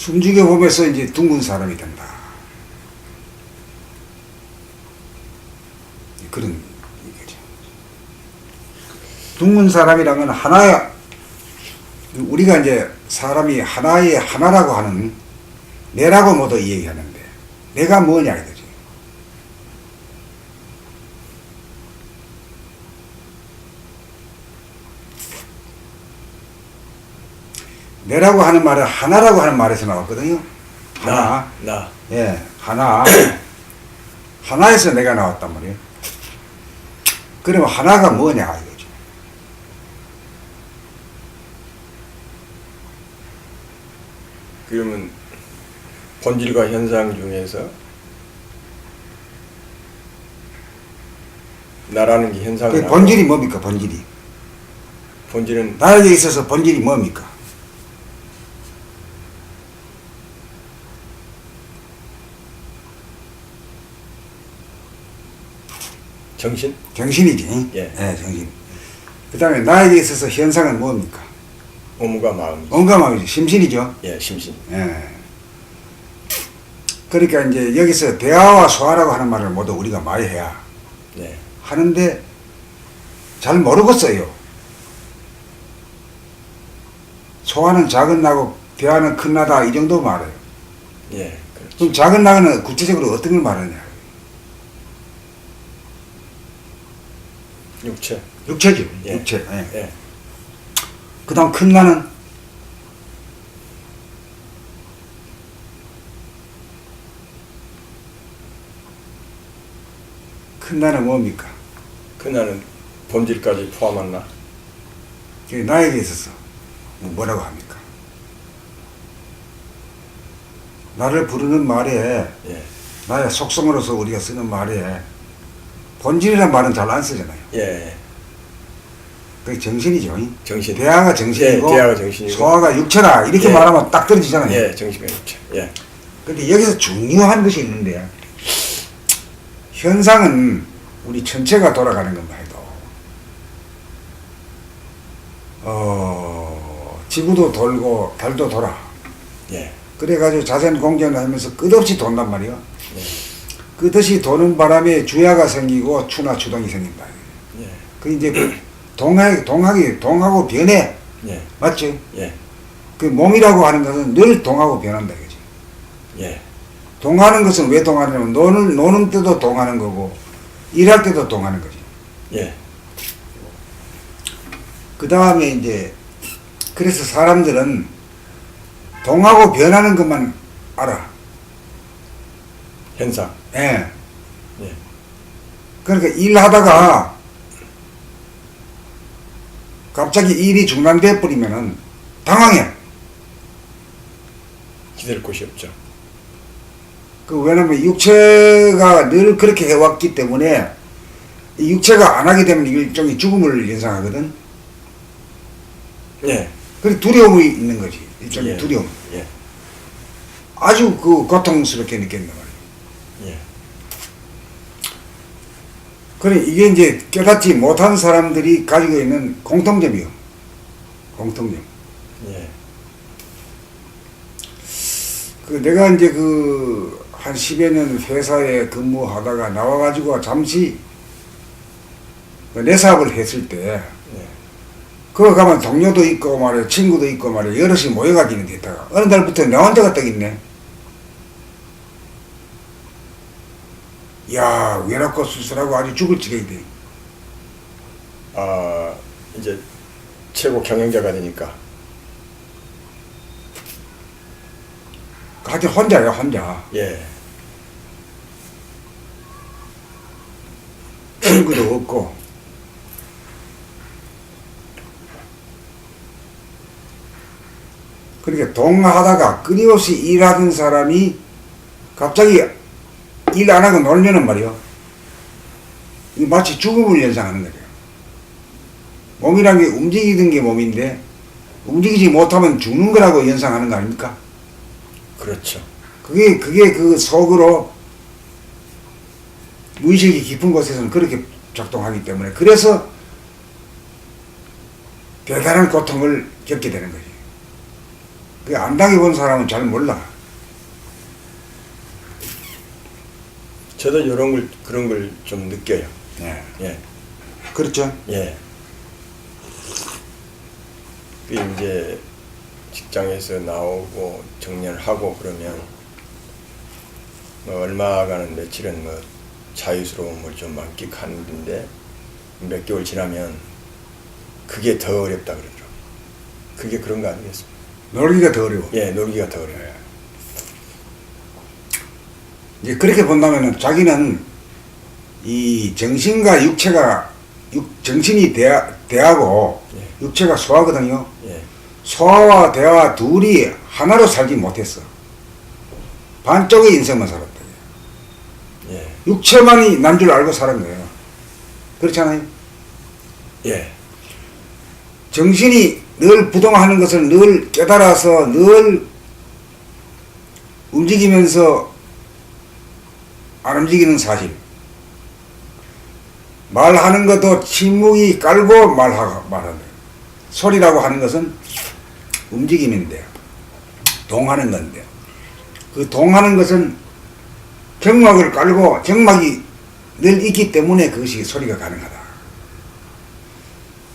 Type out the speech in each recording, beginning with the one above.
숨죽여 보면서 이제 둥근 사람이 된다. 그런 얘기죠. 둥근 사람이란 건 하나야, 우리가 이제 사람이 하나의 하나라고 하는 내라고 모두 얘기하는데, 내가 뭐냐 이거지. 내라고 하는 말은 하나라고 하는 말에서 나왔거든요. 하나. 나. 예, 하나. 하나에서 내가 나왔단 말이에요. 그러면 하나가 뭐냐 이거죠. 그러면 본질과 현상 중에서 나라는 게 현상을 그 본질이 뭡니까? 본질이. 본질은 나에게 있어서 본질이 뭡니까? 정신? 정신이지. 예. 정신. 그 다음에 나에게 있어서 현상은 뭡니까? 오무가 마음. 온감함이죠. 심신이죠. 예, 심신. 예. 그러니까 이제 여기서 대화와 소화라고 하는 말을 모두 우리가 많이 해야 네. 하는데 잘 모르겠어요. 소화는 작은 나고 대화는 큰 나다 이 정도 말해요. 예, 그렇죠. 그럼 작은 나는 구체적으로 어떤 걸 말하냐? 육체. 육체죠. 예. 육체. 예. 예. 그 다음 큰 나는 큰 나는 뭡니까? 그 나는 본질까지 포함한나? 그게 나에게 있어서 뭐라고 합니까? 나를 부르는 말에 예. 나의 속성으로서 우리가 쓰는 말에 본질이라는 말은 잘 안 쓰잖아요. 예. 그게 정신이죠. 정신. 대화가 정신이고, 예, 대화가 정신이고. 소화가 육체다 이렇게 예. 말하면 딱 떨어지잖아요. 예, 정신과 육체. 예. 근데 여기서 중요한 것이 있는데 현상은 우리 전체가 돌아가는 것만 해도 지구도 돌고 달도 돌아. 예. 그래가지고 자전 공전을 하면서 끝없이 돈단 말이야. 예. 끝없이 도는 바람에 주야가 생기고 추나 추동이 생긴다. 예. 그 이제 동하고 변해. 예. 맞죠? 예. 그 몸이라고 하는 것은 늘 동하고 변한다. 그지? 예. 동하는 것은 왜 동하냐면 노는 때도 동하는 거고 일할 때도 동하는 거지. 예. 그 다음에 이제 그래서 사람들은 동하고 변하는 것만 알아. 현상. 예. 예. 그러니까 일하다가 갑자기 일이 중단돼 버리면은 당황해. 기댈 곳이 없죠. 그 왜냐면 육체가 늘 그렇게 해왔기 때문에 이 육체가 안 하게 되면 일종의 죽음을 연상하거든. 예. 그래 두려움이 있는 거지. 일종의 예. 두려움. 예. 아주 그 고통스럽게 느낀단 말이야. 예. 그래 이게 이제 깨닫지 못한 사람들이 가지고 있는 공통점이요. 공통점. 예. 그 내가 이제 그 한 10여 년 회사에 근무하다가 나와가지고 잠시 내 사업을 했을 때 예. 그거 가면 동료도 있고 말이야 친구도 있고 말이야 여럿이 모여가지는 됐다가 어느 날부터 내 혼자가 딱 있네. 야 외롭고 쓸쓸하고 아주 죽을 지경이 돼. 아, 이제 최고 경영자가 되니까. 하여튼 혼자야 혼자. 예. 친구도 없고 그렇게 동하다가 끊임없이 일하던 사람이 갑자기 일 안 하고 놀면은 말이요 이 마치 죽음을 연상하는 거죠. 몸이란 게 움직이던 게 몸인데 움직이지 못하면 죽는 거라고 연상하는 거 아닙니까? 그렇죠. 그게 그 속으로 무의식이 깊은 곳에서는 그렇게 작동하기 때문에 그래서 대단한 고통을 겪게 되는 거지. 그 안 당해본 사람은 잘 몰라. 저도 그런 걸 좀 느껴요. 예. 예. 그렇죠. 예. 그 이제 직장에서 나오고 정년을 하고 그러면 뭐 얼마간은 며칠은 뭐 자유스러움을 좀 만끽하는데 몇 개월 지나면 그게 더 어렵다 그러더라고요. 그게 그런 거 아니겠습니까? 놀기가 더 어려워. 예, 놀기가 더 어려워요. 이제 그렇게 본다면은 자기는 이 정신과 육체가 정신이 대하고 예. 육체가 소화거든요. 예. 소화와 대화 둘이 하나로 살지 못했어. 반쪽의 인생만 살았다. 예. 육체만이 난 줄 알고 살은 거예요. 그렇잖아요. 예. 정신이 늘 부동하는 것을 늘 깨달아서 늘 움직이면서 안 움직이는 사실. 말하는 것도 침묵이 깔고 말하는 거예요. 소리라고 하는 것은 움직임인데요. 동하는 건데요. 그 동하는 것은 정막을 깔고 정막이 늘 있기 때문에 그것이 소리가 가능하다.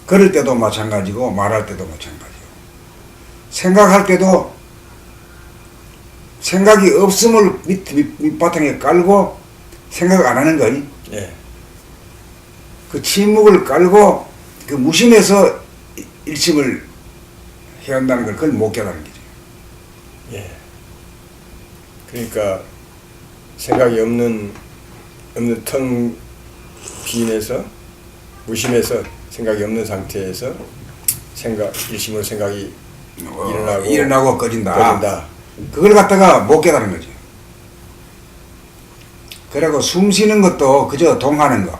걸을 때도 마찬가지고 말할 때도 마찬가지고 생각할 때도 생각이 없음을 밑바탕에 깔고 생각 안 하는 거니 예. 그 침묵을 깔고 그 무심해서 일심을 해야 한다는 걸 그걸 못 깨달은 거죠. 예. 그러니까 생각이 없는 텅 빈에서 무심해서 생각이 없는 상태에서 일심으로 생각이 일어나고 꺼진다. 꺼진다. 그걸 갖다가 못 깨달은 거죠. 그리고 숨 쉬는 것도 그저 동하는 거.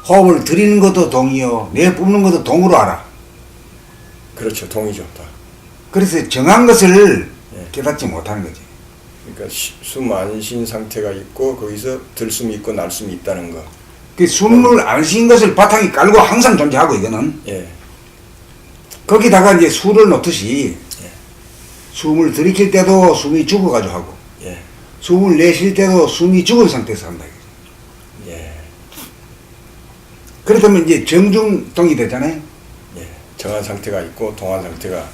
호흡을 들이는 것도 동이요. 내 뿜는 것도 동으로 알아. 그렇죠. 동이죠. 다. 그래서 정한 것을 예. 깨닫지 못하는 거지. 그러니까 숨 안 쉰 상태가 있고 거기서 들숨이 있고 날숨이 있다는 거. 그 숨을 안 쉰 것을 바탕에 깔고 항상 존재하고 이거는 예. 거기다가 이제 수를 놓듯이 예. 숨을 들이킬 때도 숨이 죽어가지고 하고 예. 숨을 내쉴 때도 숨이 죽은 상태에서 한다. 예. 그렇다면 이제 정중동이 되잖아요. 예. 정한 상태가 있고 동한 상태가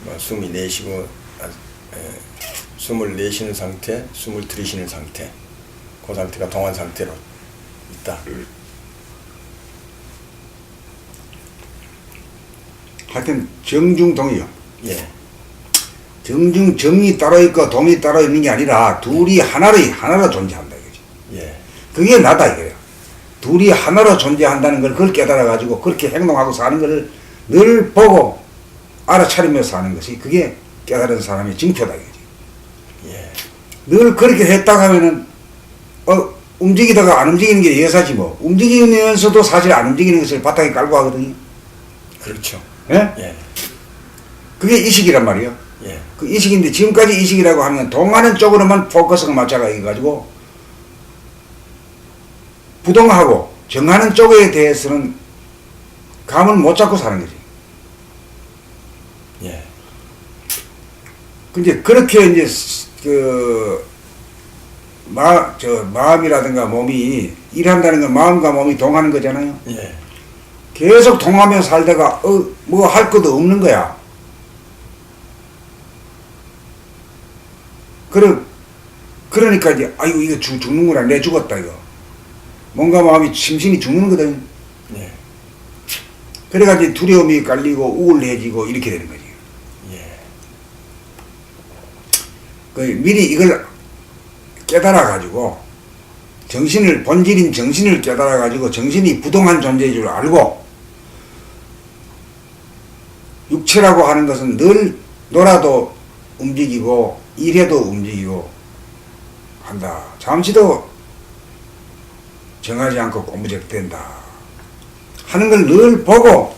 뭐 숨이 내쉬고 숨을 내쉬는 상태, 숨을 들이쉬는 상태, 그 상태가 동한 상태로 있다. 하여튼 정중동이요. 예. 정이 따로 있고 동이 따로 있는 게 아니라 둘이 하나로 존재한다 이거지. 예. 그게 나다 이거예요. 둘이 하나로 존재한다는 걸 그걸 깨달아 가지고 그렇게 행동하고 사는 것을 늘 보고 알아차리며 사는 것이 그게 깨달은 사람의 징표다 이거지. 예. 늘 그렇게 했다가 하면은 움직이다가 안 움직이는 게 예사지 뭐. 움직이면서도 사실 안 움직이는 것을 바탕에 깔고 하거든요. 그렇죠. 예? 예. 그게 이식이란 말이에요. 예. 그 이식인데 지금까지 이식이라고 하면 동하는 쪽으로만 포커스가 맞춰가지고 부동하고 정하는 쪽에 대해서는 감을 못 잡고 사는 거지. 예. 근데 그렇게 이제 마음이라든가 몸이 일한다는 건 마음과 몸이 동하는 거잖아요. 예. 계속 동하며 살다가 뭐 할 것도 없는 거야. 그러니까 이제 아이고 이거 죽는구나 내 죽었다 이거. 뭔가 마음이 심신이 죽는 거거든. 예. 그래가지고 두려움이 깔리고 우울해지고 이렇게 되는 거지. 예. 그 미리 이걸 깨달아 가지고 본질인 정신을 깨달아 가지고 정신이 부동한 존재인 줄 알고 육체라고 하는 것은 늘 놀아도 움직이고 일해도 움직이고 한다. 잠시도 정하지 않고 고무적된다 하는 걸 늘 보고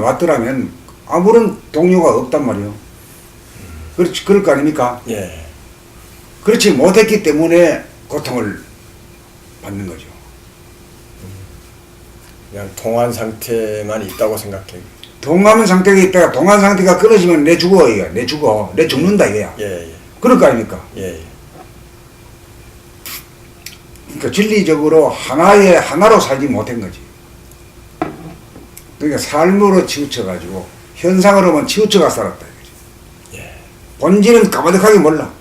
왔더라면 아무런 동요가 없단 말이에요. 그럴 거 아닙니까? 예. 그렇지 못했기 때문에 고통을 받는 거죠. 그냥 동한 상태만 있다고 생각해. 동하는 상태가 있다가 동한 상태가 끊어지면 내 죽어 이거 내 죽어 내 죽는다 이거야. 예, 예, 그럴 거 아닙니까? 예, 예. 그러니까 진리적으로 하나로 살지 못한 거지. 그러니까 삶으로 치우쳐가지고 현상으로만 치우쳐가 살았다 이거지. 예. 본질은 까마득하게 몰라.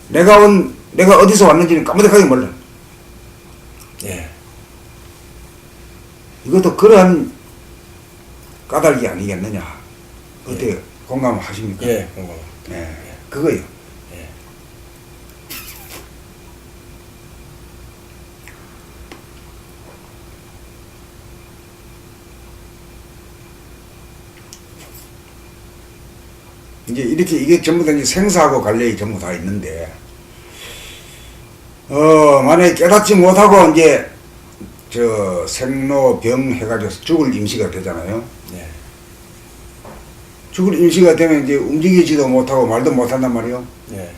내가 어디서 왔는지는 까마득하게 몰라. 예. 이것도 그러한 까닭이 아니겠느냐. 어때 공감하십니까? 예, 공감. 예, 그거요. 예. 이제 이렇게 이게 전부 다 이제 생사하고 관련이 전부 다 있는데, 만약에 깨닫지 못하고 이제 저 생로병 해가지고 죽을 임시가 되잖아요. 예. 죽을 임시가 되면 이제 움직이지도 못하고 말도 못한단 말이에요. 예.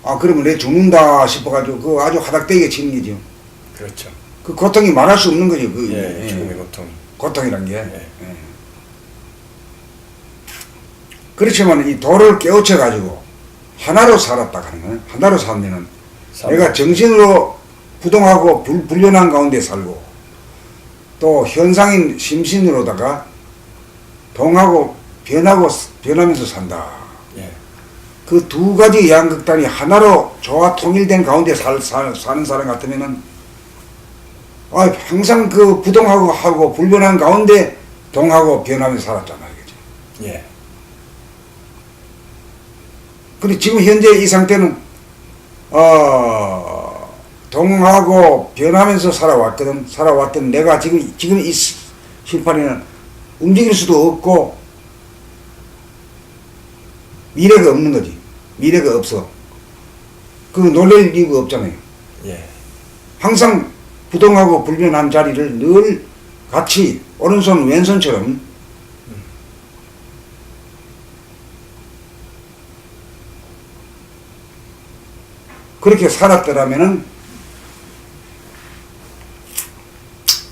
아, 그러면 내 죽는다 싶어가지고 그 아주 화닥대게 치는 거죠. 그렇죠. 그 고통이 말할 수 없는 거죠. 그 예, 죽음의 고통. 고통이란 게. 예. 예. 그렇지만 이 도를 깨우쳐가지고 하나로 살았다 하는 거는 하나로 살면은 내가 정신으로 부동하고 불변한 가운데 살고 또 현상인 심신으로다가 동하고 변하면서 산다. 예. 그 두 가지 양극단이 하나로 조화 통일된 가운데 사는 사람 같으면은 항상 그 부동하고 불변한 가운데 동하고 변하면서 살았잖아, 이거지. 예. 근데 지금 현재 이 상태는 동하고 변하면서 살아왔던 내가 지금 이 심판에는 움직일 수도 없고 미래가 없는 거지. 미래가 없어. 그 놀랄 이유가 없잖아요. 예. 항상 부동하고 불변한 자리를 늘 같이 오른손 왼손처럼 그렇게 살았더라면은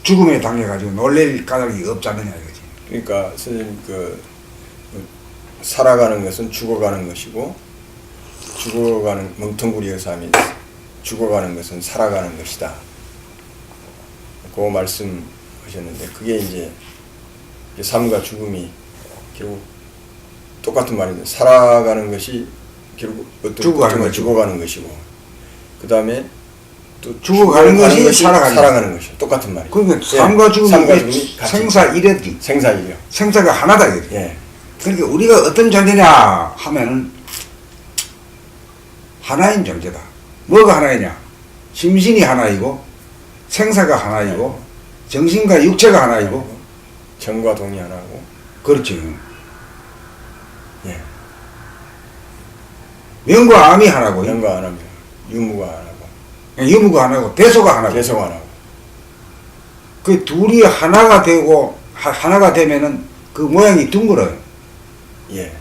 죽음에 당해가지고 놀랄 까닭이 없지 않느냐 이거지. 그러니까 선생님 살아가는 것은 죽어가는 것이고 죽어가는 멍텅구리에서 하면 죽어가는 것은 살아가는 것이다. 그 말씀하셨는데 그게 이제 삶과 죽음이 결국 똑같은 말인데 살아가는 것이 결국 죽어가는 것이고 그 다음에 또 죽어가는 것이 살아가는 것이 똑같은 말이에요. 그러니까 예. 삶과 죽음이 같이 생사일회지. 생사일회. 생사가 하나다 이거지. 예. 그러니까 우리가 어떤 존재냐 하면은 하나인 존재다. 뭐가 하나이냐? 심신이 하나이고 생사가 하나이고 정신과 육체가 하나이고 정과 동이 하나고. 그렇죠. 예. 명과 암이 하나고 명과 하나고 유무가 하나고 유무가 하나고 대소가 하나고 대소가 하나고 그 둘이 하나가 되고 하나가 되면은 그 모양이 둥글어요. 예.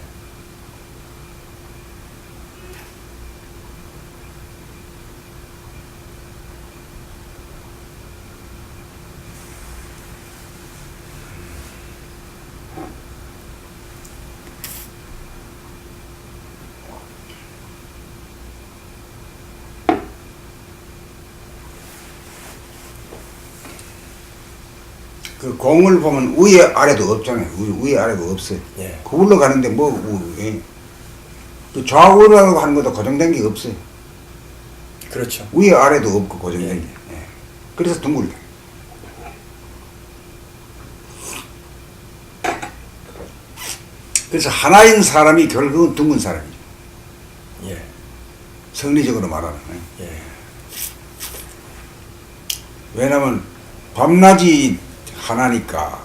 그 공을 보면 위에 아래도 없잖아요. 위에 아래도 없어요. 예. 거울로 가는데 그 좌우라고 하는 것도 고정된 게 없어요. 그렇죠. 위에 아래도 없고 고정된 예. 게. 예. 그래서 둥글다. 그래서 하나인 사람이 결국은 둥근 사람이죠. 예. 성리적으로 말하는. 예. 왜냐하면 밤낮이 하나니까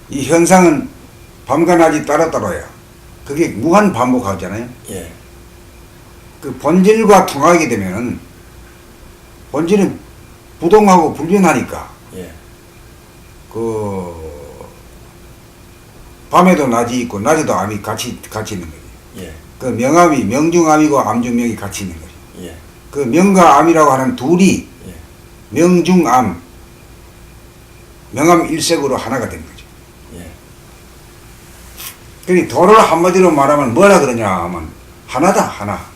이 현상은 밤과 낮이 따로따로야. 그게 무한 반복하잖아요. 예. 그 본질과 통하게 되면은 본질은 부동하고 불변하니까 예. 그 밤에도 낮이 있고 낮에도 암이 같이 있는 거지. 예. 그 명암이 명중암이고 암중명이 같이 있는 거지. 예. 그 명과 암이라고 하는 둘이 예. 명중암 명암 일색으로 하나가 된 거죠. 예. 그러니 도를 한마디로 말하면 뭐라 그러냐 하면 하나다, 하나.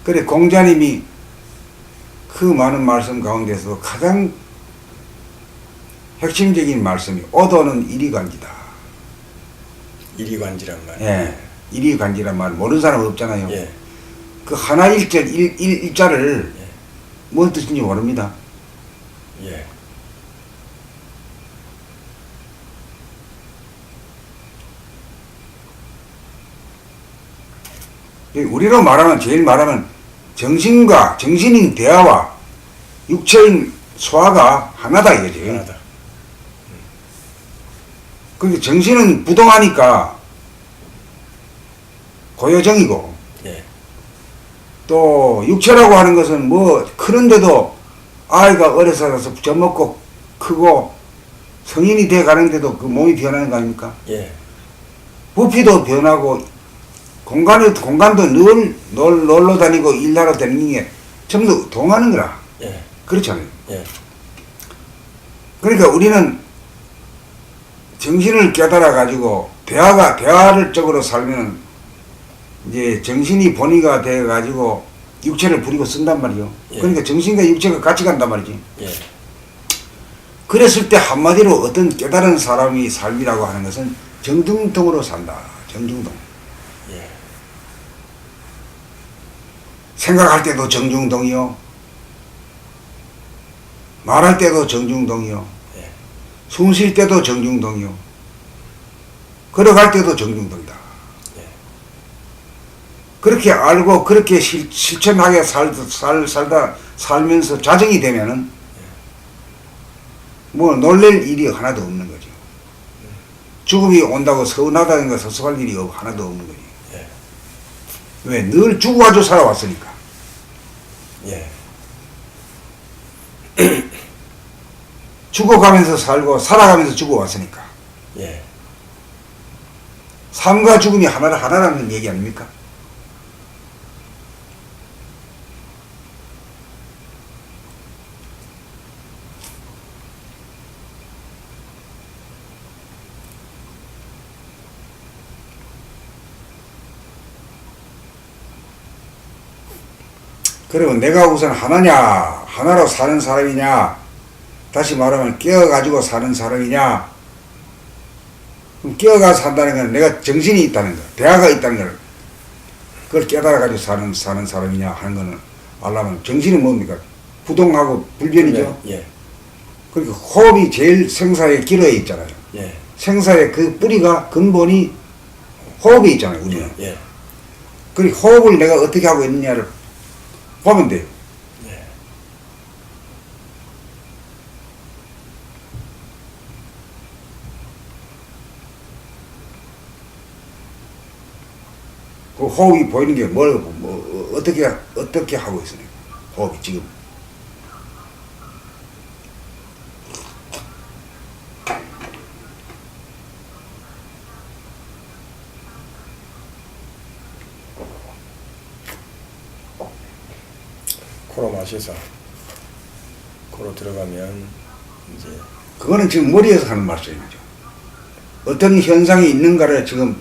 그래 공자님이 그 많은 말씀 가운데서 가장 핵심적인 말씀이 오도는 이리관지다. 이리관지란 말. 예, 이리관지란 말 모르는 사람 없잖아요. 예. 그 하나 일절 일자를 예. 뭔 뜻인지 모릅니다. 예. 우리로 말하면 제일 말하면 정신인 대화와 육체인 소화가 하나다 이거지. 하나다. 그러니까 정신은 부동하니까 고요정이고 예. 또 육체라고 하는 것은 뭐 크는데도 아이가 어려서 젖먹고 크고 성인이 돼 가는데도 그 몸이 변하는 거 아닙니까? 예. 부피도 변하고 공간도 늘 놀러 다니고 일하러 다니는 게 전부 동하는 거라. 예. 그렇잖아요. 예. 그러니까 우리는 정신을 깨달아 가지고 대화를 쪽으로 살면 이제 정신이 본의가 돼 가지고 육체를 부리고 쓴단 말이요. 예. 그러니까 정신과 육체가 같이 간단 말이지. 예. 그랬을 때 한마디로 어떤 깨달은 사람이 삶이라고 하는 것은 정중동으로 산다. 정중동. 예. 생각할 때도 정중동이요. 말할 때도 정중동이요. 예. 숨 쉴 때도 정중동이요. 걸어갈 때도 정중동이다. 예. 그렇게 알고 그렇게 실천하게 살면서 자정이 되면은 뭐 놀랄 일이 하나도 없는 거죠. 죽음이 온다고 서운하다는 거 섭섭할 일이 하나도 없는 거지. 예. 왜? 늘 죽어가지고 살아왔으니까. 예. 죽어가면서 살고 살아가면서 죽어왔으니까. 예. 삶과 죽음이 하나라는 얘기 아닙니까? 그러면 내가 우선 하나로 사는 사람이냐, 다시 말하면 깨어가지고 사는 사람이냐, 그럼 깨어가 산다는 건 내가 정신이 있다는 거, 대화가 있다는 걸, 그걸 깨달아가지고 사는 사람이냐 하는 거는 알려면 정신은 뭡니까? 부동하고 불변이죠. 예. 그러니까 호흡이 제일 생사의 기로에 있잖아요. 예. 생사의 그 뿌리가 근본이 호흡에 있잖아요, 우리는. 예. 그 호흡을 내가 어떻게 하고 있느냐를 보면 돼요. 예. 그 호흡이 보이는 게 어떻게 하고 있어요? 호흡이 지금. 코로 마셔서 코로 들어가면 이제 그거는 지금 머리에서 하는 말씀이죠. 어떤 현상이 있는가를 지금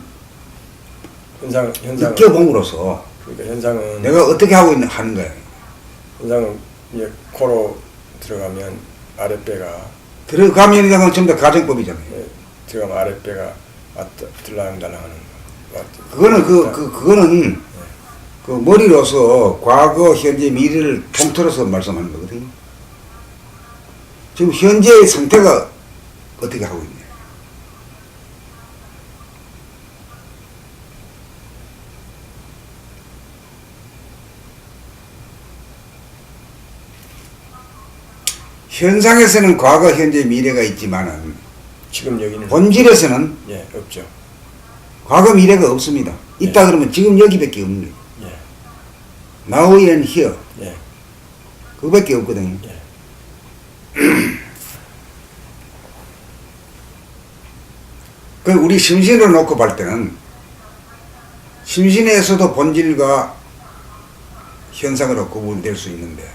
현상 느껴봄으로써 그러니까 현상은 내가 어떻게 하는 거야. 현상은 이제 코로 들어가면 아랫배가 들어가면이라는 건 전부 다 가정법이잖아요. 예, 들어가면 아랫배가 왔다 들락날락 하는 거. 그거는 그거는 그 머리로서 과거, 현재, 미래를 통틀어서 말씀하는 거거든요. 지금 현재의 상태가 어떻게 하고 있냐. 현상에서는 과거, 현재, 미래가 있지만은 지금 여기는 본질에서는 예 없죠. 과거, 미래가 없습니다. 있다 그러면 지금 여기밖에 없는 거예요. 예. Now and here. 예. 그거밖에 없거든요. 예. 그 우리 심신을 놓고 볼 때는 심신에서도 본질과 현상으로 구분될 수 있는데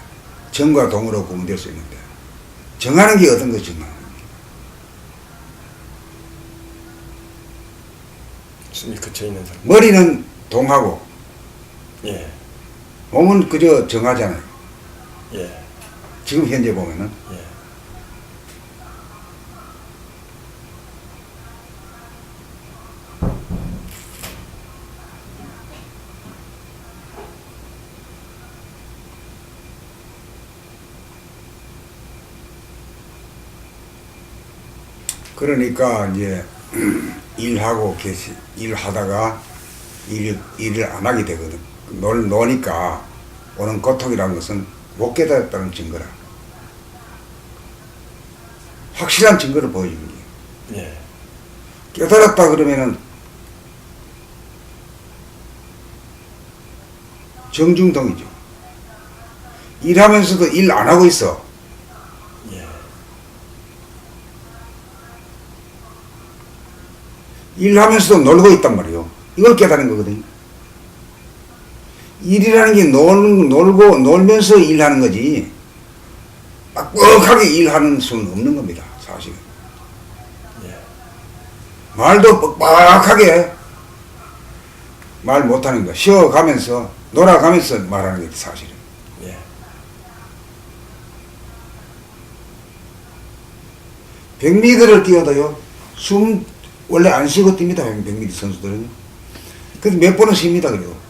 정과 동으로 구분될 수 있는데 정하는 게 어떤 것이냐. 숨이 그쳐 있는 상태. 머리는 동하고 예, 몸은 그저 정하잖아요. 예, 지금 현재 보면은. 예. 그러니까 이제 일하고 일하다가 일을 안 하게 되거든. 노니까 오는 고통이라는 것은 못 깨달았다는 증거라. 확실한 증거를 보여주는 게. 예, 깨달았다 그러면은 정중동이죠. 일하면서도 일 안 하고 있어. 예, 일하면서도 놀고 있단 말이에요. 이걸 깨달은 거거든요. 일이라는 게 놀고 놀면서 일하는 거지. 빡빡하게 일하는 수는 없는 겁니다. 사실은. 예, 말도 빡빡하게 말 못하는 거. 쉬어가면서 놀아가면서 말하는 게 사실은. 예, 백미들을 뛰어도요. 숨 원래 안 쉬고 뜁니다. 백미들 선수들은. 그래서 몇 번은 쉽니다. 그래도.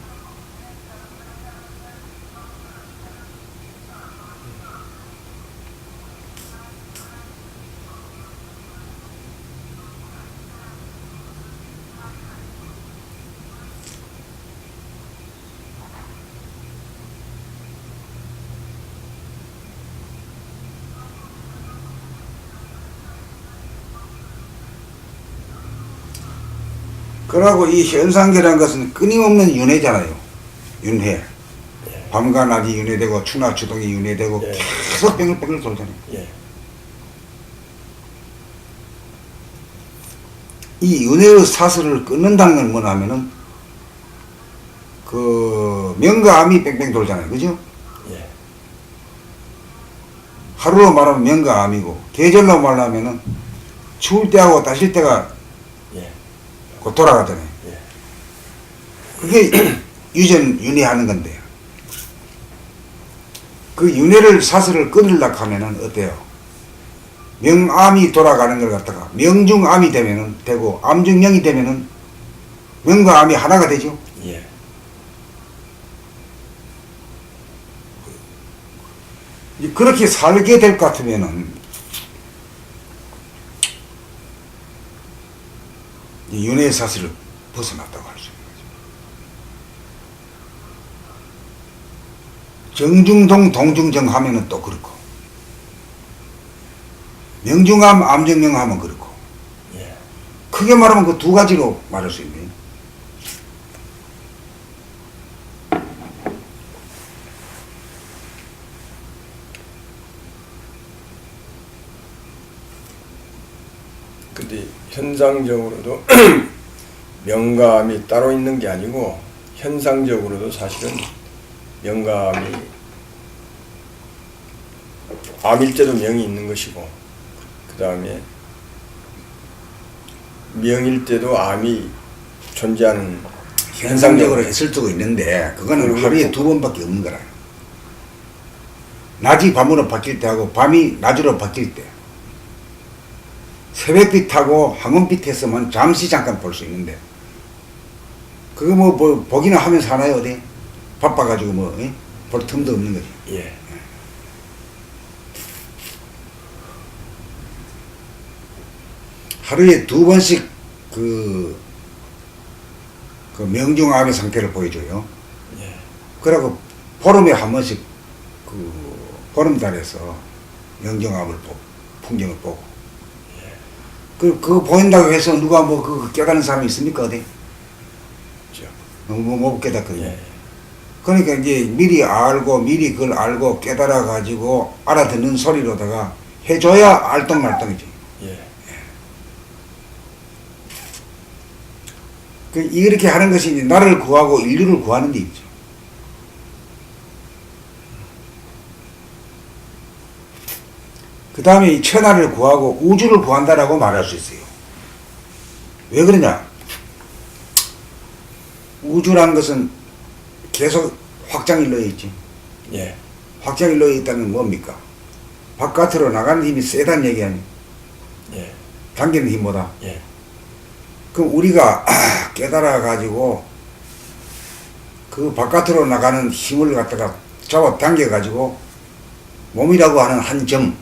그러고 이 현상계라는 것은 끊임없는 윤회잖아요. 윤회. 밤과 낮이 윤회되고 추나 추동이 윤회되고 예. 계속 뱅글뱅글 돌잖아요. 예, 이 윤회의 사슬을 끊는다는 건 뭐냐면은 그 명과 암이 뺑뺑 돌잖아요. 그죠? 예, 하루로 말하면 명과 암이고 계절로 말하면은 추울 때하고 따실 때가 예, 곧 돌아가잖아요. 예. 그게 윤회하는 건데요. 그 윤회를 사슬을 끊으려고 하면은 어때요? 명암이 돌아가는 걸 갖다가 명중암이 되면은 되고 암중명이 되면은 명과 암이 하나가 되죠. 예, 그렇게 살게 될 것 같으면은 이 윤회 사슬을 벗어났다고 할 수 있는 거죠. 정중동 동중정 하면은 또 그렇고 명중암 암정명 하면 그렇고 예. 크게 말하면 그 두 가지로 말할 수 있네요. 근데 현상적으로도 명감이 따로 있는 게 아니고 현상적으로도 사실은 명감이 암일 때도 명이 있는 것이고 그 다음에 명일 때도 암이 존재하는 현상적으로 있을 수가 있는데 그거는 하루에 두 번밖에 없는 거라. 낮이 밤으로 바뀔 때 하고 밤이 낮으로 바뀔 때 새벽빛하고 황혼빛 했으면 잠시 잠깐 볼 수 있는데 그거 뭐 보기나 하면서 하나요 어디? 바빠가지고 볼 틈도 없는 거지. 예. 하루에 두 번씩 그 명중암의 상태를 보여줘요. 예. 그러고 보름에 한 번씩 그 보름달에서 명중암을 풍경을 보고 그거 보인다고 해서 누가 그 깨닫는 사람이 있습니까 어디? 그렇죠. 못 깨닫거든요. 예. 그러니까 이제 미리 알고 미리 그걸 알고 깨달아 가지고 알아듣는 소리로다가 해줘야 알똥말똥이지. 예. 이렇게 하는 것이 이제 나를 구하고 인류를 구하는 데 있죠. 그 다음에 이 천하를 구하고 우주를 구한다라고 말할 수 있어요. 왜 그러냐? 우주라는 것은 계속 확장이 놓여 있지. 예. 확장이 놓여 있다는 건 뭡니까? 바깥으로 나가는 힘이 세다는 얘기 아니에요. 예. 당기는 힘보다. 예. 그럼 우리가 깨달아 가지고 그 바깥으로 나가는 힘을 갖다가 잡아 당겨 가지고 몸이라고 하는 한 점,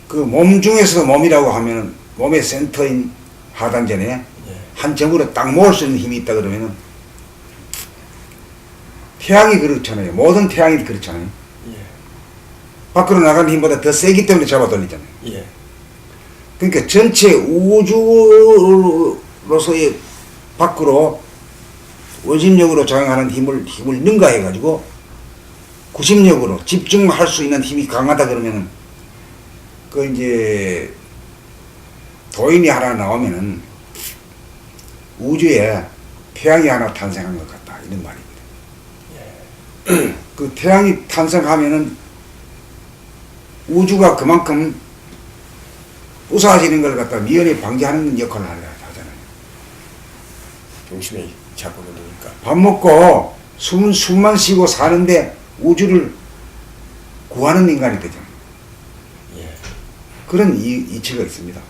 그 몸 중에서도 몸이라고 하면은 몸의 센터인 하단전에 예. 한 점으로 딱 모을 수 있는 힘이 있다 그러면은 태양이 그렇잖아요. 모든 태양이 그렇잖아요. 예. 밖으로 나가는 힘보다 더 세기 때문에 잡아 돌리잖아요. 예. 그러니까 전체 우주로서의 밖으로 원심력으로 작용하는 힘을 능가해 가지고 구심력으로 집중할 수 있는 힘이 강하다 그러면은 그 이제 도인이 하나 나오면은 우주에 태양이 하나 탄생한 것 같다 이런 말입니다. 그 태양이 탄생하면은 우주가 그만큼 부사지는 걸 갖다 미연에 방지하는 역할을 하잖아요. 중심이 잡고 걸리니까. 밥 먹고 숨만 쉬고 사는데 우주를 구하는 인간이 되잖아요. 예. 그런 이치가 있습니다.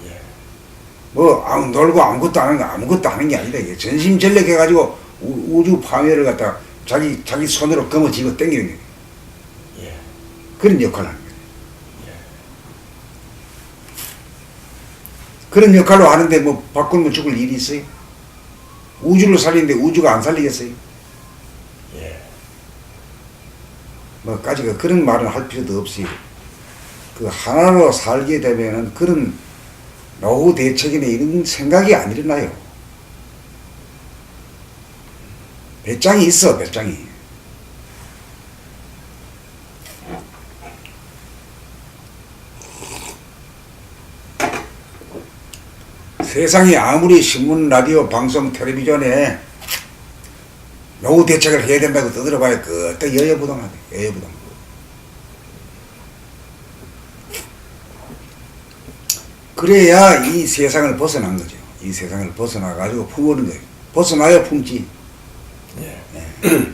예. 뭐 놀고 아무것도 하는 게 아니다. 이게 전심전력해가지고 우주 파멸을 갖다 자기 손으로 거머쥐고 땡기는 거예요. 예. 그런 역할을 하는 거예요. 예. 그런 역할로 하는데 뭐 바꾸면 죽을 일이 있어요? 우주를 살리는데 우주가 안 살리겠어요? 예. 뭐까지가 그런 말은 할 필요도 없이 그 하나로 살게 되면은 그런 노후 대책이나 이런 생각이 안 일어나요. 배짱이 있어, 배짱이. 세상이 아무리 신문, 라디오, 방송, 텔레비전에 노후 대책을 해야 된다고 떠들어봐야 그때 여여부동하네, 여여부동. 그래야 이 세상을 벗어난 거죠. 이 세상을 벗어나가지고 품어는 거예요. 벗어나야 품지. 예. 네.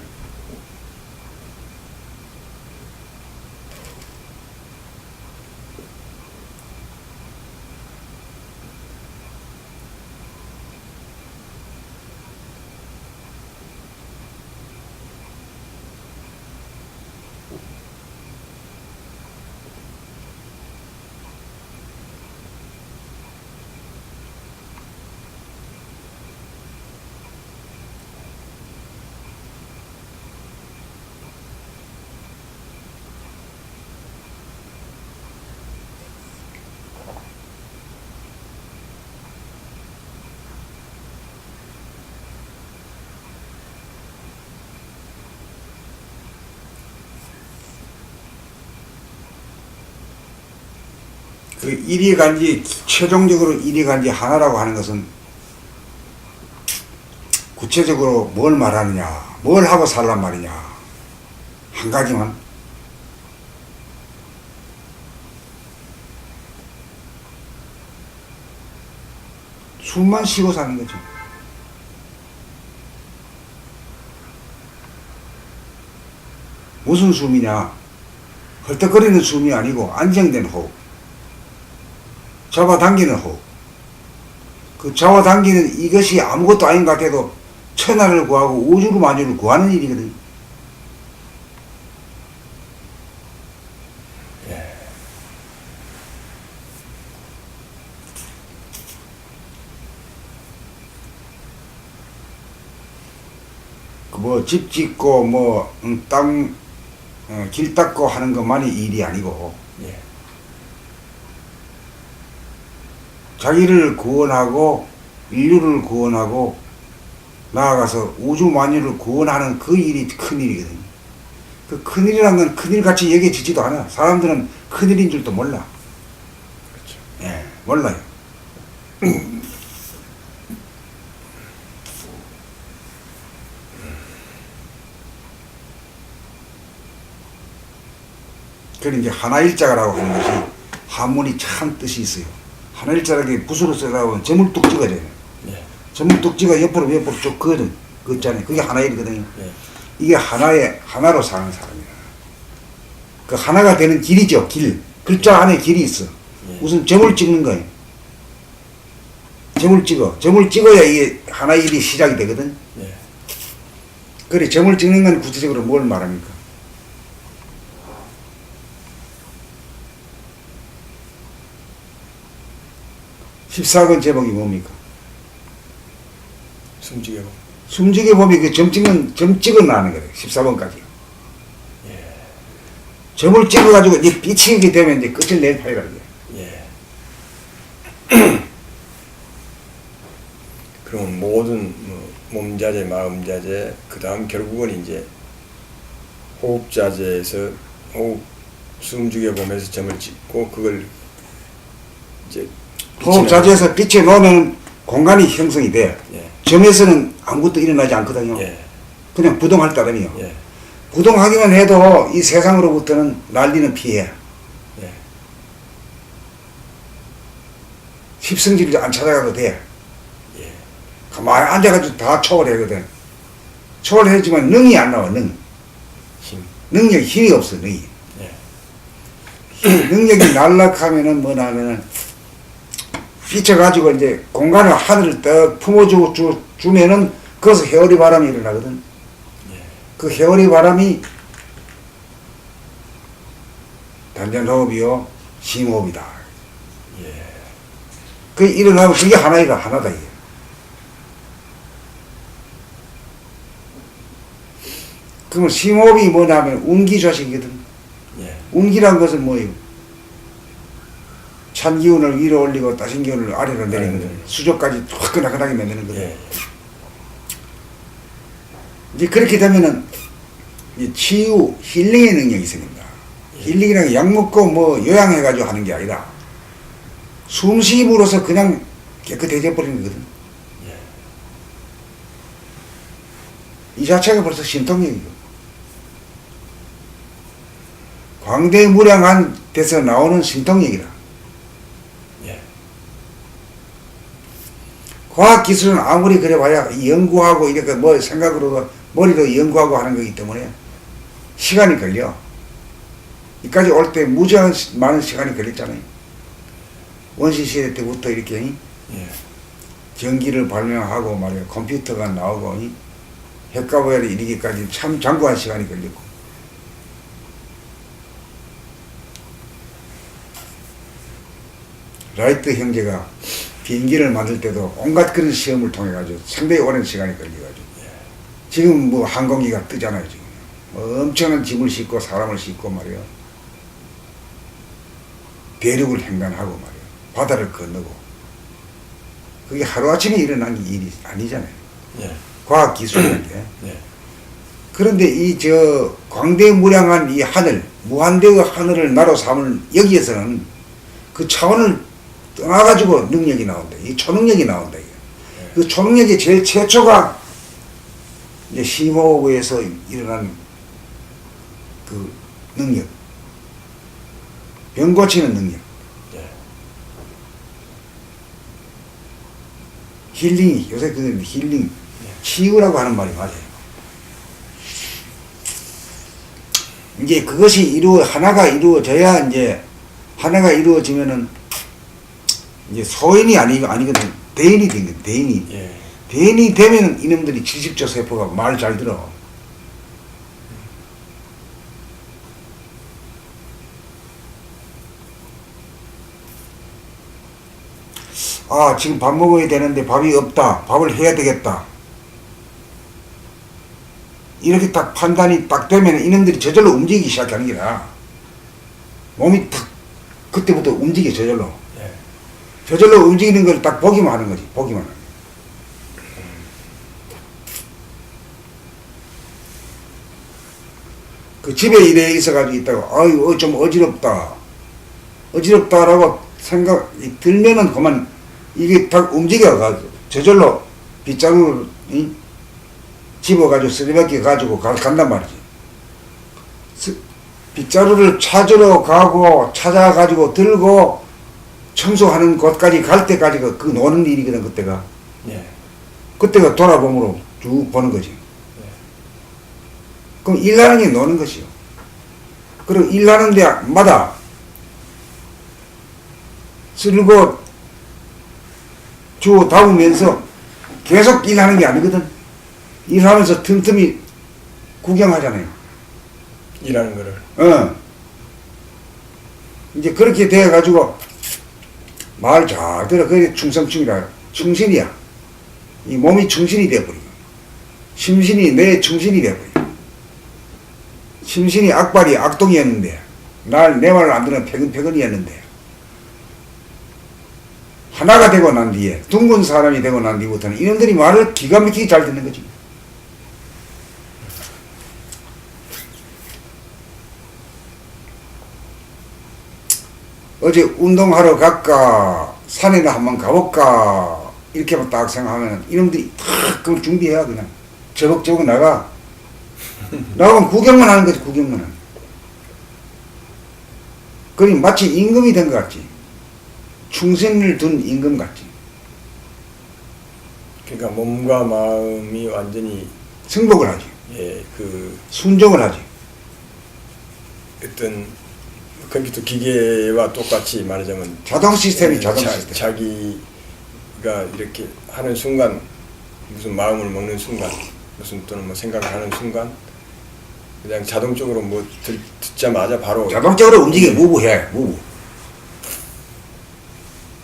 그 일이간지 최종적으로 일이간지 하나라고 하는 것은 구체적으로 뭘 말하느냐, 뭘 하고 살란 말이냐. 한 가지만 숨만 쉬고 사는 거죠. 무슨 숨이냐? 헐떡거리는 숨이 아니고 안정된 호흡. 잡아당기는 호흡. 그 잡아당기는 이것이 아무것도 아닌 것 같아도 천하를 구하고 우주를 만유를 구하는 일이거든. 예. 그 뭐 집 짓고 뭐 땅 길 닦고 하는 것만이 일이 아니고 예. 자기를 구원하고 인류를 구원하고 나아가서 우주 만유를 구원하는 그 일이 큰 일이거든요. 그 큰일이라는 건 큰일같이 여겨지지도 않아. 사람들은 큰일인 줄도 몰라. 그렇죠. 예, 몰라요. 그런 이제 하나일자라고 하는 것이 한문이 참 뜻이 있어요. 하늘자락에 붓으로 쓰다 보면 저물뚝지가잖아요. 예. 저물뚝지가 옆으로 쭉 걷잖아요. 그게 하나이거든요. 예. 이게 하나로 사는 사람이야. 그 하나가 되는 길이죠. 길. 글자 안에 길이 있어. 예. 우선 점을 찍는 거예요. 점을 찍어. 점을 찍어야 이게 하나의 일이 시작이 되거든. 예. 그래, 점을 찍는 건 구체적으로 뭘 말합니까? (14권) 제목이 뭡니까? 숨지게 보. 숨지게 보면 그 점 찍어 나는 거예요. 14번까지. 예. 점을 찍어가지고 이제 삐치게 되면 이제 끝을 낼 파이라는 거예요. 예. 그러면 모든 몸자재, 마음자재, 그 다음 결국은 이제 호흡자재에서 호흡 숨죽여 보면서 점을 찍고 그걸 이제 호흡자재에서 빛에 놓으면 공간이 형성이 돼. 예. 점에서는 아무것도 일어나지 않거든요. 예. 그냥 부동할 따름이요. 예. 부동하기만 해도 이 세상으로부터는 난리는 피해. 예. 십성질을 안 찾아가도 돼. 예. 가만히 앉아가지고 다 초월하거든. 초월하지만 능이 안 나와, 능. 힘. 능력이 힘이 없어, 능이. 예. 능력이 날락하면은 뭐냐 하면은 비춰가지고 이제 공간을 하늘을 떡 품어주면은 거기서 회오리 바람이 일어나거든. 예. 그 회오리 바람이 단전호흡이요, 심호흡이다. 예. 그 일어나면 그게 하나다, 이게. 그러면 심호흡이 뭐냐면 운기좌식이거든. 예. 운기란 것은 뭐예요? 찬 기운을 위로 올리고 따신 기운을 아래로 내리는 거죠. 수조까지 화끈하게 만드는 거죠. 예. 이제 그렇게 되면은 이 치유, 힐링의 능력이 생긴다. 힐링이라는 게 약 먹고 뭐 요양해가지고 하는 게 아니라 숨쉬임으로써 그냥 깨끗해져 버리는 거거든. 예. 이 자체가 벌써 신통력이고. 광대무량한 데서 나오는 신통력이라. 예. 과학기술은 아무리 그래봐야 연구하고 이렇게 뭐 생각으로도 머리로 연구하고 하는 거기 때문에 시간이 걸려. 이까지 올 때 무지한 많은 시간이 걸렸잖아요. 원시시대 때부터 이렇게 예. 전기를 발명하고 말이야 컴퓨터가 나오고 핵가보야를 이르기까지 참 장구한 시간이 걸렸고. 라이트 형제가 비행기를 만들 때도 온갖 그런 시험을 통해 가지고 상당히 오랜 시간이 걸려 가지고 지금 뭐 항공기가 뜨잖아요. 지금 뭐 엄청난 짐을 싣고 사람을 싣고 말이야 대륙을 횡단하고 말이야 바다를 건너고 그게 하루아침에 일어난 일이 아니잖아요. 예. 과학기술이라는 게. 예. 그런데 이 저 광대무량한 이 하늘 무한대의 하늘을 나로 삼을 여기에서는 그 차원을 떠나가지고 능력이 나온다. 이 초능력이 나온다. 이게. 그 초능력이 제일 최초가 이제 심호흡에서 일어난 그 능력. 병 고치는 능력. 예. 힐링이, 요새 그 힐링, 치유라고 하는 말이 맞아요. 이제 그것이 하나가 이루어져야 이제, 하나가 이루어지면은 이제 소인이 아니거든. 대인이 된 거야, 대인이. 예. 대인이 되면 이놈들이 70조 세포가 말 잘 들어. 아, 지금 밥 먹어야 되는데 밥이 없다. 밥을 해야 되겠다. 이렇게 딱 판단이 딱 되면 이놈들이 저절로 움직이기 시작하는 게라. 몸이 딱 그때부터 움직여 저절로. 예. 저절로 움직이는 걸 딱 보기만 하는 거지. 보기만 하는 거지. 그 집에 일에 있어가지고 있다가 아유 좀 어지럽다. 어지럽다라고 생각이 들면은 그만 이게 딱 움직여가지고 저절로 빗자루를 집어가지고 쓰리바퀴 가지고 간단 말이지. 빗자루를 찾으러 가고 찾아가지고 들고 청소하는 곳까지 갈 때까지가 그 노는 일이거든 그때가. 예. 그때가 돌아봄으로 쭉 보는 거지. 그럼 일하는 게 노는 것이요. 그리고 일하는 데마다 쓸고 주워 담으면서 계속 일하는 게 아니거든. 일하면서 틈틈이 구경하잖아요. 일하는 거를. 이제 그렇게 돼가지고 말 잘 들어. 그게 충성충이라. 충신이야. 이 몸이 충신이 돼버리고 심신이 내 충신이 돼버리고 심신이 악발이 악동이었는데 내 말을 안 들으면 패근패근이었는데 하나가 되고 난 뒤에 둥근 사람이 되고 난 뒤부터는 이놈들이 말을 기가 막히게 잘 듣는 거지. 어제 운동하러 갈까 산에나 한번 가볼까 이렇게만 딱 생각하면 이놈들이 탁 그걸 준비해야 그냥 저벅저벅 나가면 구경만 하는 거지. 구경만 하는. 그리 마치 임금이 된 것 같지. 충신을 둔 임금 같지. 그러니까 몸과 마음이 완전히 승복을 하지. 그 순종을 하지. 어떤 컴퓨터 기계와 똑같이 말하자면 자동 시스템이 자동 시스템. 자기가 이렇게 하는 순간 무슨 마음을 먹는 순간 무슨 또는 뭐 생각을 하는 순간 그냥 자동적으로 뭐 듣자마자 바로 자동적으로 움직여 무부해. 무부.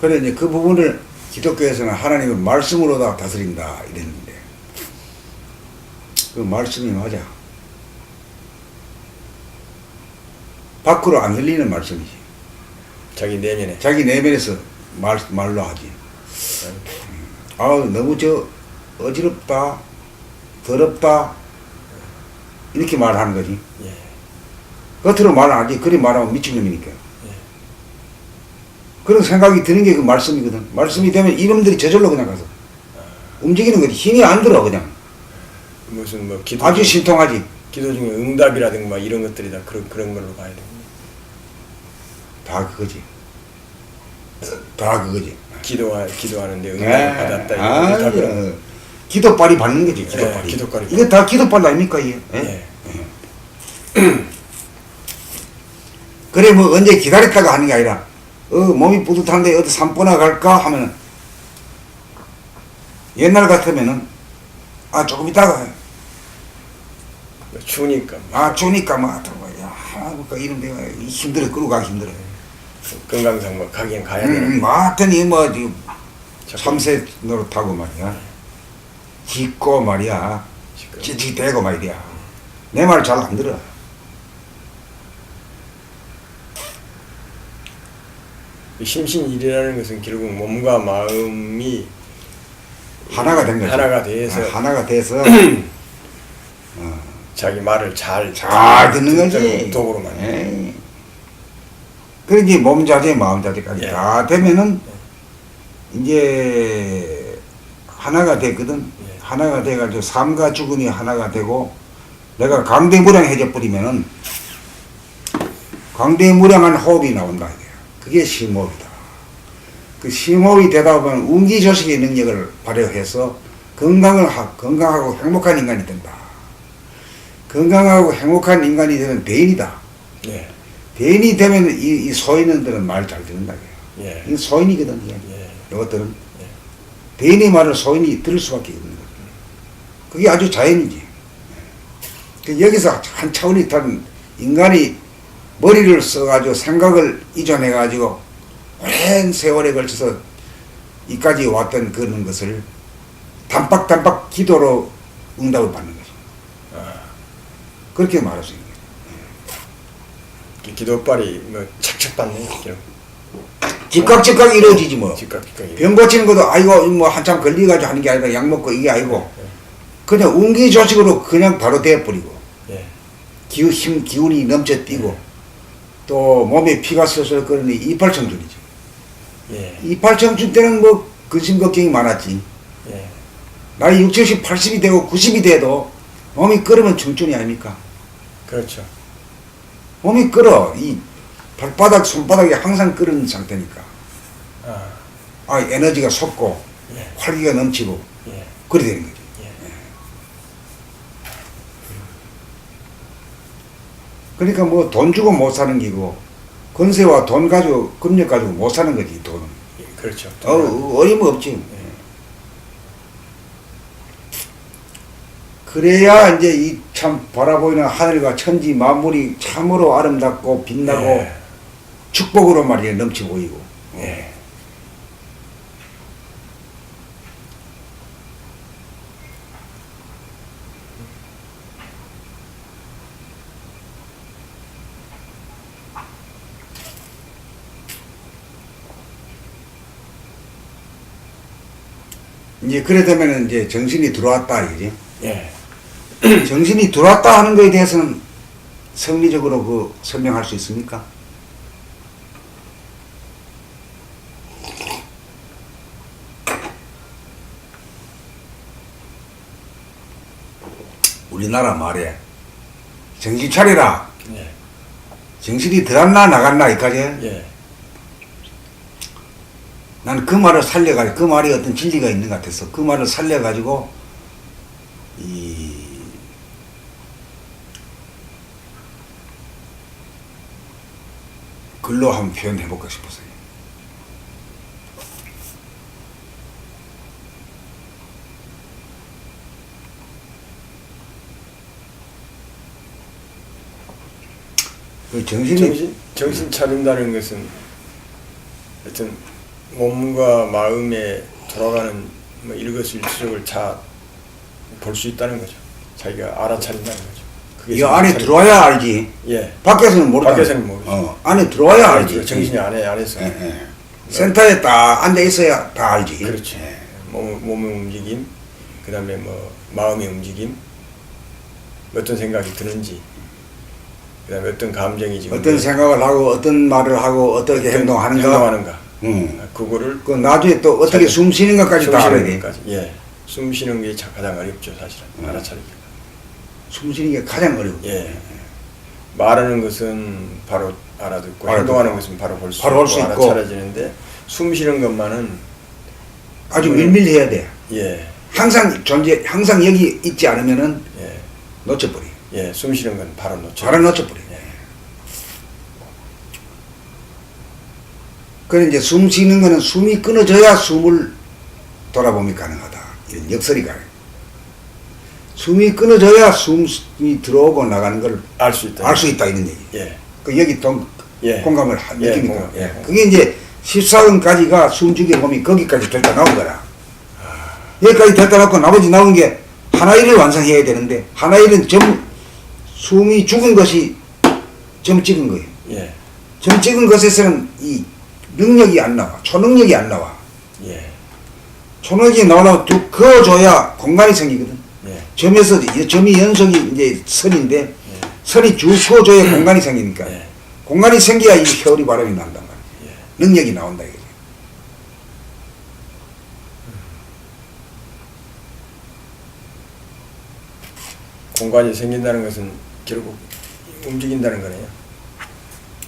그래 이제 그 부분을 기독교에서는 하나님을 말씀으로 다 다스린다 이랬는데 그 말씀이 맞아. 밖으로 안 들리는 말씀이지. 자기 내면에 자기 내면에서 말로 하지. 아우 너무 어지럽다 더럽다 이렇게 말하는 거지. 예. 겉으로 말 안 하지. 그리 말하면 미친놈이니까. 그런 생각이 드는 게 그 말씀이거든. 말씀이 되면 이놈들이 저절로 그냥 가서 움직이는 거지. 힘이 안 들어 그냥. 무슨 뭐 기도 아주 신통하지. 기도 중에 응답이라든가 막 이런 것들이 다 그런 걸로 봐야 돼. 다 그거지. 다 그거지. 기도하는데 응답을 받았다 이런 다 그런. 기도빨이 받는 거지. 기도빨이. 기도빨이. 이게 다 기도빨 아닙니까 이게? 그래 뭐 언제 기다렸다가 하는 게 아니라 몸이 뿌듯한데 어디 산보나 갈까 하면은 옛날 같으면은 조금 있다가 추우니까 추우니까 그러니까 이런 데가 힘들어. 끌고 가기 힘들어. 건강상 뭐 가긴 가야 되는. 하여튼 뭐 지금 참새 노릇하고 말이야. 짖고 말이야. 찌찌대고 말이야. 내 말 잘 안 들어. 심신일이라는 것은 결국 몸과 마음이 하나가 된 거지. 하나가 돼서 자기 말을 잘 듣는 거지. 도구로만. 그래 이제 몸 자세, 마음 자세까지 다 되면은 이제 하나가 되거든. 하나가 돼가지고 삶과 죽음이 하나가 되고 내가 강대무량해져 버리면은 강대무량한 호흡이 나온다. 그게 심호흡이다. 그 심호흡이 되다 보면 운기조식의 능력을 발휘해서 건강하고 행복한 인간이 된다. 건강하고 행복한 인간이 되면 대인이다. 대인이 되면 이 소인들은 말 잘 듣는다. 이 소인이거든. 이것들은 대인의 말을 소인이 들을 수밖에 없는 거죠. 그게 아주 자연이지. 여기서 한 차원이 다른 인간이 머리를 써가지고 생각을 이전해가지고 오랜 세월에 걸쳐서 이까지 왔던 그런 것을 단박단박 기도로 응답을 받는 거죠. 그렇게 말할 수 있는 거죠. 기도빨이 뭐 착착 받네. 즉각 이루어지지 뭐. 즉각 병 고치는 것도 아이고 뭐 한참 걸려가지고 하는 게 아니라 약 먹고 이게 아니고 그냥 운기조식으로 그냥 바로 돼버리고 기운이 넘쳐 뛰고 또 몸에 피가 슬슬 끓으니 이팔청춘이죠. 이팔청춘 때는 뭐 근심 걱정이 많았지. 나이 60, 70, 80이 되고 90이 돼도 몸이 끓으면 청춘이 아닙니까? 그렇죠. 몸이 끓어. 이 발바닥, 손바닥이 항상 끓은 상태니까. 아, 에너지가 솟고, 예. 활기가 넘치고, 예. 그래 되는 거지. 예. 그러니까 뭐 돈 주고 못 사는 기고, 권세와 돈 가지고, 금력 가지고 못 사는 거지, 돈은. 예, 그렇죠. 어림없지. 그래야 이제 이 참 바라보이는 하늘과 천지 만물이 참으로 아름답고 빛나고 예. 축복으로 말이야 넘쳐 보이고. 예. 이제 그래 되면은 이제 정신이 들어왔다 이지. 예. 정신이 들어왔다 하는 거에 대해서는 성리적으로 그 설명할 수 있습니까? 우리나라 말에 정신 차리라. 예. 정신이 들었나 나갔나 이까지. 예. 난 그 말을 살려가지고 그 말이 어떤 진리가 있는 것 같아서 그 말을 살려가지고 이 글로 한번 표현해볼까 싶어서요. 그 정신 차린다는 것은 하여튼 몸과 마음에 돌아가는 뭐 일거수일투족을 다 볼 수 있다는 거죠. 자기가 알아차린다는 거죠. 그게 이 안에 정신 들어와야 알지. 예. 밖에서는 모르다. 밖에서는 모르죠. 안에 들어와야 알지. 정신이 안에서. 예, 예. 센터에 딱 앉아 있어야 다 알지. 그렇죠. 예. 몸의 움직임, 그 다음에 뭐 마음의 움직임, 어떤 생각이 드는지, 그 다음에 어떤 감정이 지금 어떤 생각을 하고 어떤 말을 하고 어떻게 행동하는가. 행동하는가. 응. 그거를 그 나중에 또 어떻게 숨 쉬는 것까지 다 알아야 돼. 것까지. 예. 숨 쉬는 게 가장 어렵죠, 사실은. 알아차리기가. 숨 쉬는 게 가장 어려워. 예. 말하는 것은 바로 알아듣고 행동하는 것은 바로 볼 수 바로 볼수 있고 있고. 알아차려지는데 숨 쉬는 것만은 아주 밀밀해야 돼. 예. 항상 여기 있지 않으면은 예. 놓쳐버려. 예. 숨 쉬는 건 바로 놓쳐. 바로 놓쳐버려. 예. 그래 이제 숨 쉬는 거는 숨이 끊어져야 숨을 돌아봄이 가능하다. 이런 역설이가. 숨이 끊어져야 숨이 들어오고 나가는 걸 알 수 있다. 알 수 있다 이런 얘기. 예. 그 여기 예. 공감을 예, 느낍니까? 공감, 예. 그게 이제 14근까지가 숨죽여 몸이 거기까지 될다 나온 거라. 여기까지 될다 놓고 나머지 나온 게 하나일을 완성해야 되는데 하나일은 숨이 죽은 것이 점 찍은 거예요. 예. 점 찍은 것에서는 이 능력이 안 나와. 초능력이 안 나와. 예. 초능력이 나오려면 그어줘야 공간이 생기거든. 예. 점이 연속이 이제 선인데 선이 쭉 그어줘야 공간이 생기니까 예. 공간이 생겨야 이 세월이 바람이 난단 말이야. 예. 능력이 나온다 이거지. 공간이 생긴다는 것은 결국 움직인다는 거네요.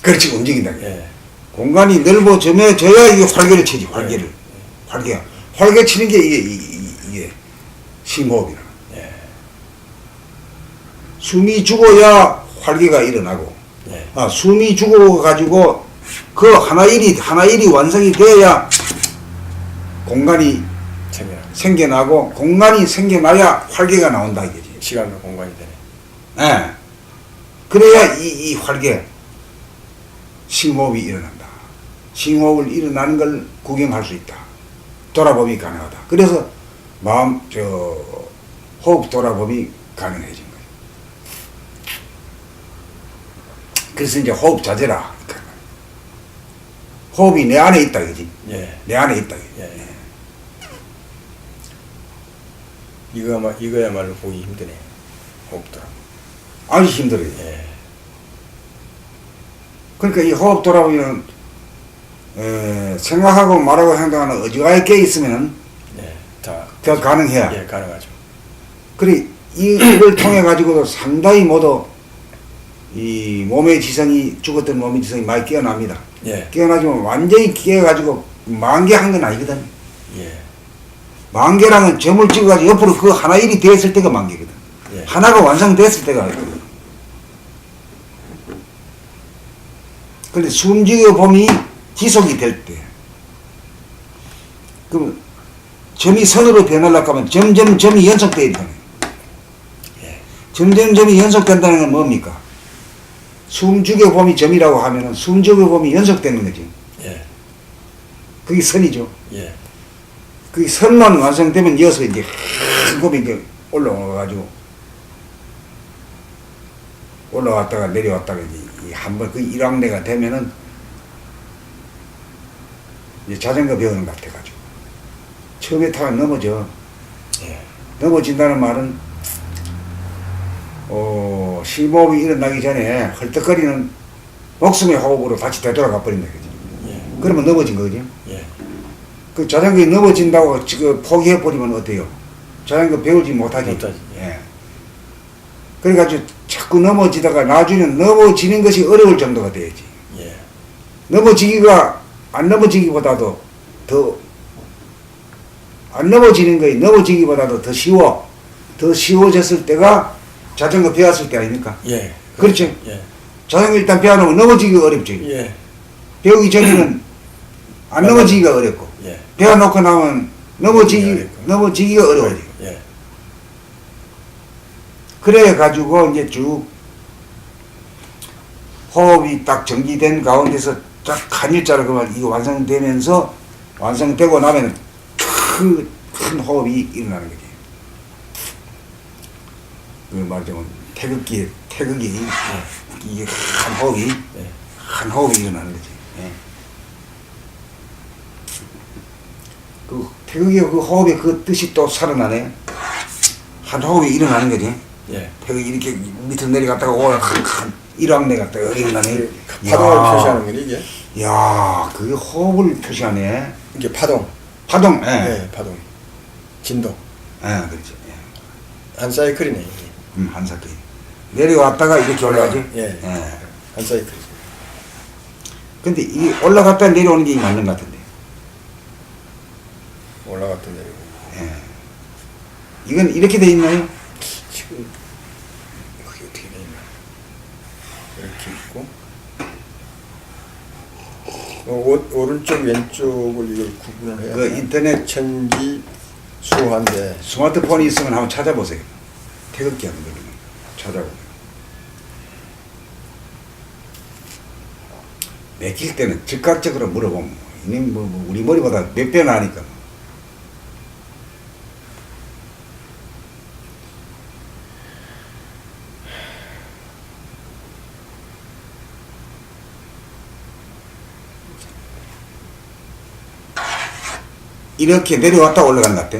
그렇지 움직인다. 예. 공간이 넓어져야 이게 활개를 치지 활개를. 활개 치는 게 이게 심호흡이라. 예. 숨이 죽어야 활개가 일어나고. 예. 숨이 죽어가지고 그 하나일이 완성이 돼야 공간이 생겨나고 공간이 생겨나야 활개가 나온다 이거지. 시간과 공간이 되네. 예. 그래야 이 활개 심호흡이 일어난다. 심호흡을 일어나는 걸 구경할 수 있다. 돌아봄이 가능하다. 그래서 호흡 돌아봄이 가능해진 거예요. 그래서 이제 호흡 자제라. 호흡이 내 안에 있다, 그지? 예. 내 안에 있다. 예. 이거야말로 보기 힘드네. 호흡 돌아. 아주 힘들어요. 예. 그러니까 이 호흡 돌아보면 생각하고 말하고 행동하는 어지간히 깨 있으면은 예. 더 가능해야. 예, 가능하죠. 그래 이걸 통해 가지고도 상당히 모두 이 몸의 지성이 죽었던 몸의 지성이 많이 깨어납니다. 예. 깨어나지만 완전히 깨어가지고 만개한 건 아니거든. 예. 만개랑은 점을 찍어가지고 옆으로 그 하나 일이 됐을 때가 만개거든. 예. 하나가 완성됐을 때가 있거든. 근데 숨지어 봄이 지속이 될 때, 그럼 점이 선으로 변하려고 하면 점점 점이 연속되어 있다는 거예요. 예. 점점 점이 연속된다는 건 뭡니까? 숨죽여 봄이 점이라고 하면은 숨죽여 봄이 연속되는 거지. 예. 그게 선이죠. 예. 그게 선만 완성되면 이어서 이제 큰 곰이 이제 올라와가지고 올라왔다가 내려왔다가 이제 한번 그 일왕래가 되면은 이제 자전거 배우는 것 같아가지고 처음에 타면 넘어져. 예. 넘어진다는 말은 심호흡이 일어나기 전에 헐떡거리는 목숨의 호흡으로 다시 되돌아가 버린다 그지. 예. 그러면 넘어진 거지. 예. 그 자전거에 넘어진다고 지금 포기해 버리면 어때요? 자전거 배우지 못하지. 못하지. 예. 그래가지고 자꾸 넘어지다가 나중에는 넘어지는 것이 어려울 정도가 돼야지. 예. 넘어지기가 안 넘어지기보다도 더 안 넘어지는 거에 넘어지기보다도 더 쉬워. 더 쉬워졌을 때가 자전거 배웠을 때 아닙니까? 예. 그렇죠. 예. 자전거 일단 배워놓으면 넘어지기가 어렵지. 예. 배우기 전에는 안 넘어지기가 어렵고 예. 배워놓고 나면 넘어지기가 어려워지. 예. 그래 가지고 이제 쭉 호흡이 딱 정지된 가운데서 딱 한일자로 그만 이거 완성되면서 완성되고 나면 큰 호흡이 일어나는 거지. 그 말하자면 태극기 이게 한 호흡이 예. 한 호흡이 일어나는 거지. 예. 그 태극기 그 호흡의 그 뜻이 또 살아나네. 한 호흡이 일어나는 거지. 예. 태극기 이렇게 밑으로 내려갔다가 오라 한 일왕내 갔다가 일어나네. 파동을 표시하는 거니 이게? 야, 그게 호흡을 표시하네. 이게 파동. 파동. 예. 예. 파동. 진동. 예, 그렇죠. 예. 한 사이클이네 이게. 한 사끼. 내려왔다가 이렇게 올라가지. 예. 예. 한 사이클. 근데 이 올라갔다 내려오는 게 맞는 것 같은데. 올라갔다 내리고. 예. 이건 이렇게 돼 있나요? 지금 그게 어떻게 돼 있나? 이렇게 있고. 오른쪽 왼쪽을 이걸 구분을 해야 그 되나? 인터넷 천지 수호한데 스마트폰이 있으면 한번 찾아보세요. 태극기 하는 거는 찾아보세요. 맥힐 때는 즉각적으로 물어보면 이미 뭐 우리 머리보다 몇 배나 하니까. 이렇게 내려왔다 올라간 것 같아.